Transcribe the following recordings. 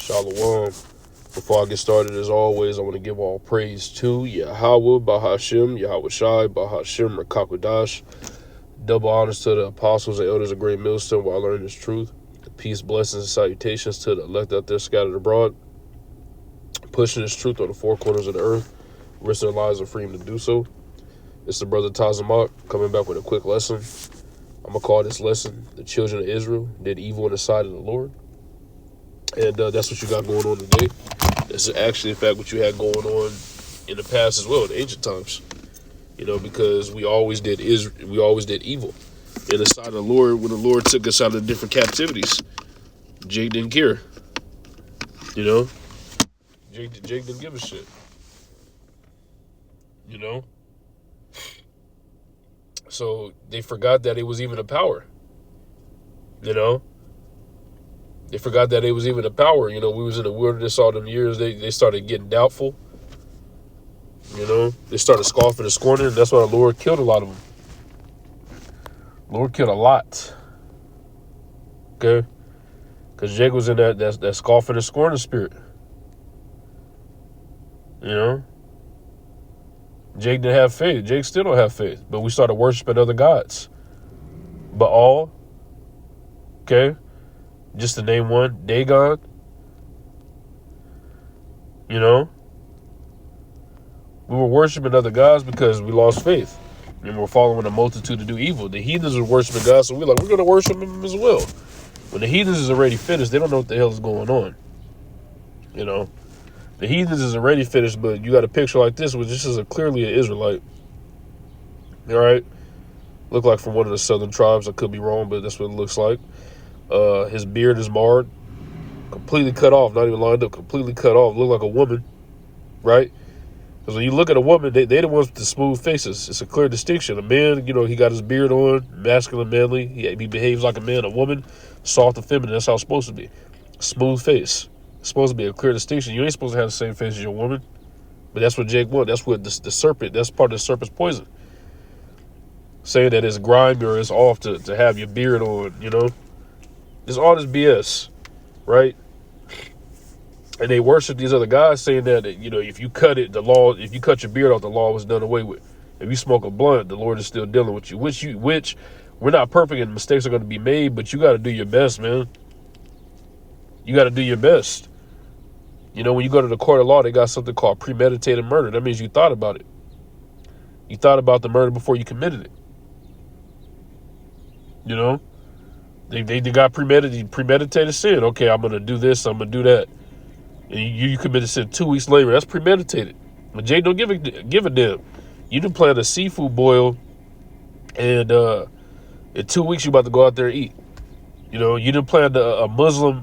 Shalom. Before I get started, as always, I want to give all praise to Yahweh, Bahashim, Yahweh Shai, Bahashim, Rakakwadash. Double honors to the apostles and elders of Great Millstone while learning this truth. Peace, blessings, and salutations to the elect out there scattered abroad, pushing this truth on the four corners of the earth, risking their lives and freedom to do so. It's the brother Tazamak coming back with a quick lesson. I'm going to call this lesson, The Children of Israel Did Evil in the Sight of the Lord. And that's what you got going on today. This is actually, in fact, what you had going on in the past as well, in ancient times. You know, because we always did evil in the sight of the Lord. When the Lord took us out of the different captivities, Jake didn't care. You know, Jake didn't give a shit. You know, so they forgot that it was even a power. You know, they forgot that it was even a power. You know, we was in the wilderness all them years. They started getting doubtful. You know, they started scoffing and scorning, and that's why the Lord killed a lot of them. Lord killed a lot. Okay? Because Jake was in that scoffing and scorning spirit. You know? Jake didn't have faith. Jake still don't have faith. But we started worshiping other gods. Baal. Okay? Just to name one. Dagon. You know? We were worshiping other gods because we lost faith. And we're following a multitude to do evil. The heathens were worshiping God, so we're going to worship him as well. When the heathens is already finished, they don't know what the hell is going on. You know? The heathens is already finished, but you got a picture like this, which this is clearly an Israelite. All right? Look like from one of the southern tribes. I could be wrong, but that's what it looks like. His beard is marred. Completely cut off. Not even lined up. Completely cut off. Look like a woman. Right? Because when you look at a woman, they the ones with the smooth faces. It's a clear distinction. A man, you know, he got his beard on, masculine, manly. He behaves like a man. A woman, soft and feminine. That's how it's supposed to be. Smooth face. It's supposed to be a clear distinction. You ain't supposed to have the same face as your woman. But that's what Jake wanted. That's what the serpent, that's part of the serpent's poison. Saying that it's grimy or it's off to have your beard on, you know. It's all this BS, right? And they worship these other guys, saying that, you know, if you cut it, if you cut your beard off, the law was done away with. If you smoke a blunt, the Lord is still dealing with you. Which we're not perfect and mistakes are going to be made, but you got to do your best, man. You got to do your best. You know, when you go to the court of law, they got something called premeditated murder. That means you thought about it. You thought about the murder before you committed it. You know, they got premeditated sin. Okay, I'm going to do this, I'm going to do that. And you committed sin 2 weeks later. That's premeditated. But Jay don't give a damn. You didn't plan a seafood boil, and in 2 weeks you about to go out there and eat. You know, you didn't plan a Muslim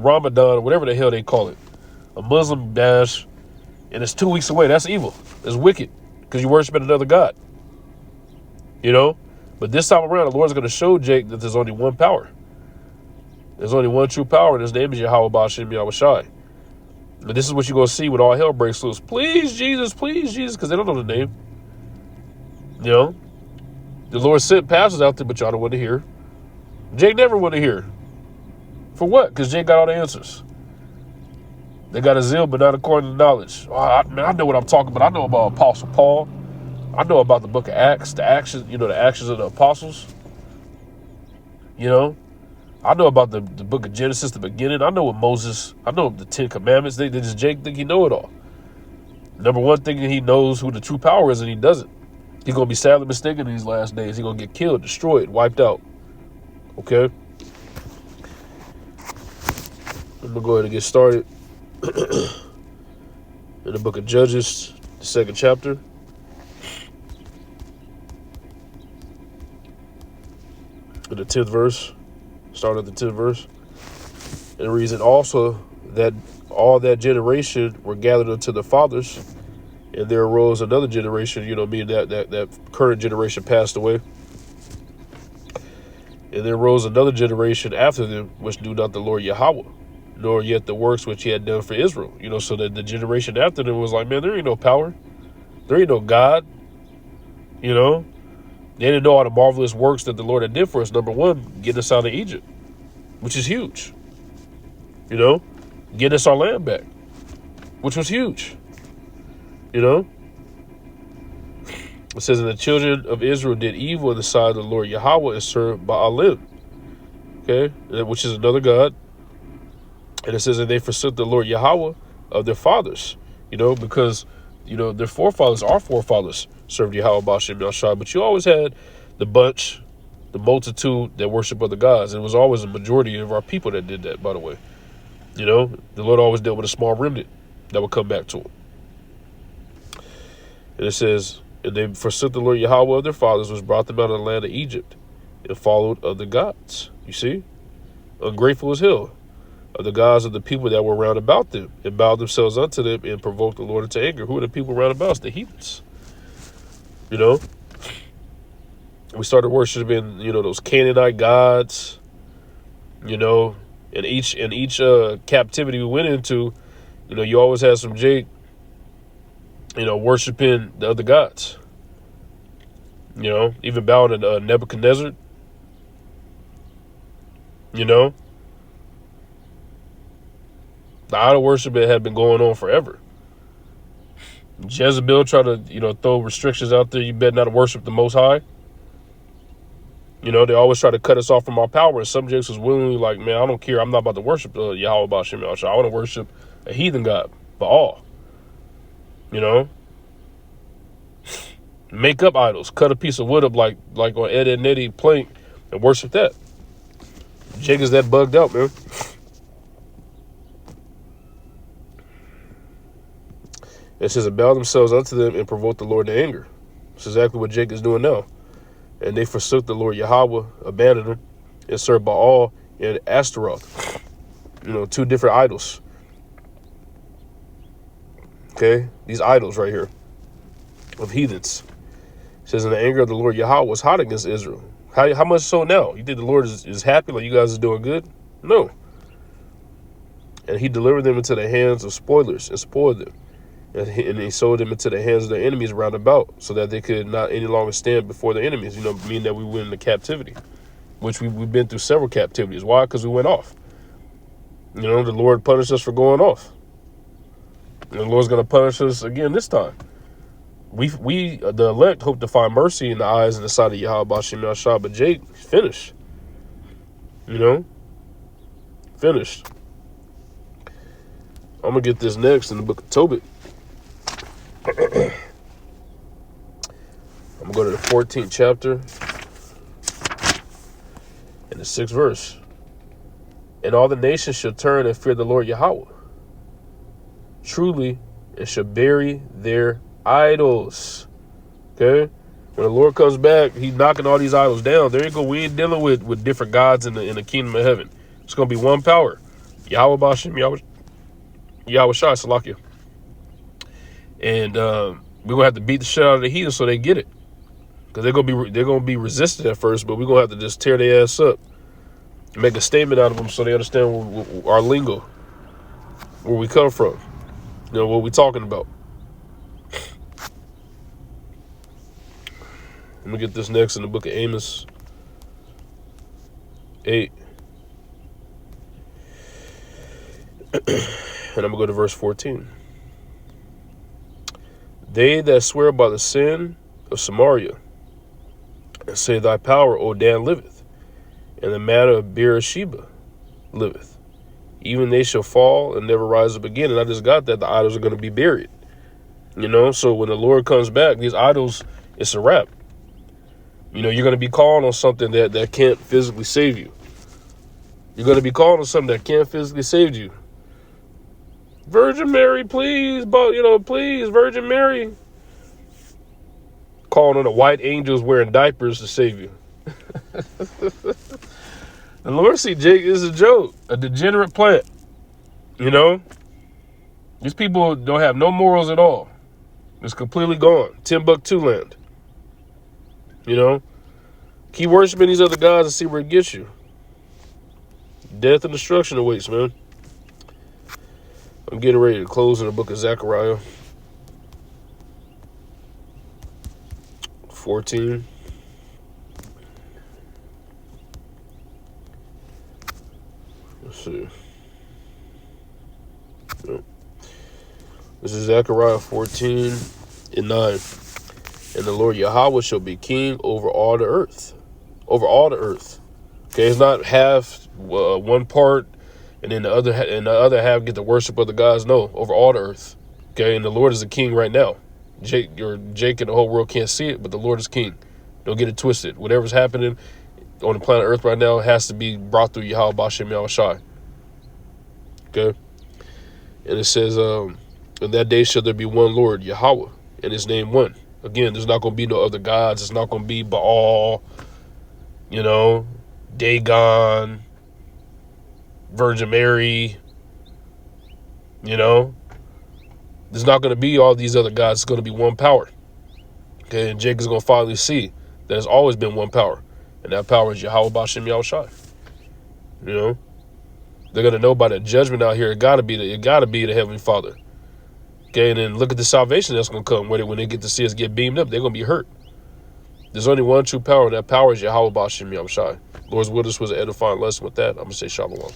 Ramadan or whatever the hell they call it, a Muslim dash, and it's 2 weeks away. That's evil. It's wicked because you're worshiping another god. You know, but this time around, the Lord's going to show Jake that there's only one power. There's only one true power, and his name is Yahweh Ba'ashem Yahweh Shai. But this is what you're going to see when all hell breaks loose. Please, Jesus, because they don't know the name. You know? The Lord sent pastors out there, but y'all don't want to hear. Jake never want to hear. For what? Because Jake got all the answers. They got a zeal, but not according to knowledge. Oh, I know what I'm talking about. I know about Apostle Paul. I know about the book of Acts, the actions of the apostles. You know? I know about the book of Genesis, the beginning. I know what Moses, I know the 10 Commandments. They just Jake think he know it all. Number one thing, he knows who the true power is, and he doesn't. He's going to be sadly mistaken in these last days. He's going to get killed, destroyed, wiped out. Okay? I'm going to go ahead and get started. In the book of Judges, the 2nd chapter. In the 10th verse. Starting at the 10th verse. And it reads, and also that all that generation were gathered unto the fathers, and there arose another generation, you know, meaning that current generation passed away. And there arose another generation after them, which knew not the Lord Yahweh, nor yet the works which he had done for Israel. You know, so that the generation after them was like, man, there ain't no power. There ain't no God. You know, they didn't know all the marvelous works that the Lord had did for us. Number one, getting us out of Egypt, which is huge. You know, getting us our land back, which was huge. You know, it says, and the children of Israel did evil in the sight of the Lord Yahweh and served Baalim, okay, which is another god. And it says that they forsook the Lord Yahweh of their fathers, you know, because, you know, their forefathers, our forefathers, served Yahweh Ba'ashem Yahshua. But you always had the bunch, the multitude that worship other gods. And it was always a majority of our people that did that, by the way. You know, the Lord always dealt with a small remnant that would come back to him. And it says, and they forsook the Lord Yahweh of their fathers, which brought them out of the land of Egypt, and followed other gods. You see? Ungrateful as hell. Of the gods of the people that were round about them, and bowed themselves unto them, and provoked the Lord into anger. Who are the people round about us? The heathens. You know? We started worshiping, you know, those Canaanite gods. You know? And each captivity we went into, you know, you always had some Jake, you know, worshiping the other gods. You know, even bowing to Nebuchadnezzar. You know, the idol worship had been going on forever. Jezebel tried to, you know, throw restrictions out there. You better not worship the Most High. You know, they always try to cut us off from our power. And some Jakes was willingly like, man, I don't care. I'm not about to worship Yahweh Ba'ashem Yahshua. I want to worship a heathen god, Baal. You know, make up idols, cut a piece of wood up like on Ed and Eddie plank and worship that. Jake is that bugged out, man. It says, and bow themselves unto them and provoke the Lord to anger. That's exactly what Jake is doing now. And they forsook the Lord Yahweh, abandoned him, and served Baal and Ashtaroth. You know, two different idols. Okay? These idols right here of heathens. It says, and the anger of the Lord Yahweh was hot against Israel. How much so now? You think the Lord is happy, like you guys are doing good? No. And he delivered them into the hands of spoilers and spoiled them. And he sold them into the hands of their enemies round about, so that they could not any longer stand before their enemies, you know, meaning that we went into captivity, which we've been through several captivities. Why? Because we went off. You know, the Lord punished us for going off. And the Lord's going to punish us again this time. We the elect, hope to find mercy in the eyes and the sight of Yahweh Ba'ashem Yahshua, but Jake finished. You know? Finished. I'm going to get this next in the book of Tobit. I'm going to go to the 14th chapter and the 6th verse. And all the nations shall turn and fear the Lord Yahweh, truly, and shall bury their idols. Okay? When the Lord comes back, he's knocking all these idols down. There you go. We ain't dealing with different gods in the kingdom of heaven. It's going to be one power. Yahweh Ba'ashem, Yahweh Shai, Salakia. And we're going to have to beat the shit out of the heathen so they get it. Because they're going to be resistant at first, but we're going to have to just tear their ass up. Make a statement out of them so they understand our lingo. Where we come from. You know, what we talking about. Let me get this next in the book of Amos 8. And I'm going to go to verse 14. They that swear by the sin of Samaria, and say, thy power, O Dan, liveth, and the manner of Beersheba liveth. Even they shall fall and never rise up again. And I just got that the idols are going to be buried. You know, so when the Lord comes back, these idols, it's a wrap. You know, you're going to be calling on something that can't physically save you. You're going to be calling on something that can't physically save you. Virgin Mary, please, but please, Virgin Mary. Calling on the white angels wearing diapers to save you. The Lord see Jake is a joke, a degenerate plant. You know, these people don't have no morals at all. It's completely gone. Timbuktu land. You know, keep worshiping these other gods and see where it gets you. Death and destruction awaits, man. I'm getting ready to close in the book of Zechariah 14. Let's see. This is Zechariah 14:9. And the Lord Yahweh shall be king over all the earth. Over all the earth. Okay, it's not half one part and then the other half get the worship of the gods. No, over all the earth. Okay, and the Lord is the king right now. Jake and the whole world can't see it, but the Lord is king. Don't get it twisted. Whatever's happening on the planet Earth right now has to be brought through Yahweh Bashem Yahushai. Okay? And it says, in that day shall there be one Lord, Yahweh, and his name one. Again, there's not going to be no other gods. It's not going to be Baal, Dagon, Virgin Mary, There's not going to be all these other gods. It's going to be one power. Okay, and Jacob's going to finally see that there's always been one power. And that power is Yahweh Bashem Yahushai. They're going to know by the judgment out here, it got to be the Heavenly Father. Okay, and then look at the salvation that's going to come when they get to see us get beamed up. They're going to be hurt. There's only one true power, and that power is Yahweh Bashem Yahushai. Lord's will, this was an edifying lesson with that. I'm going to say shalom.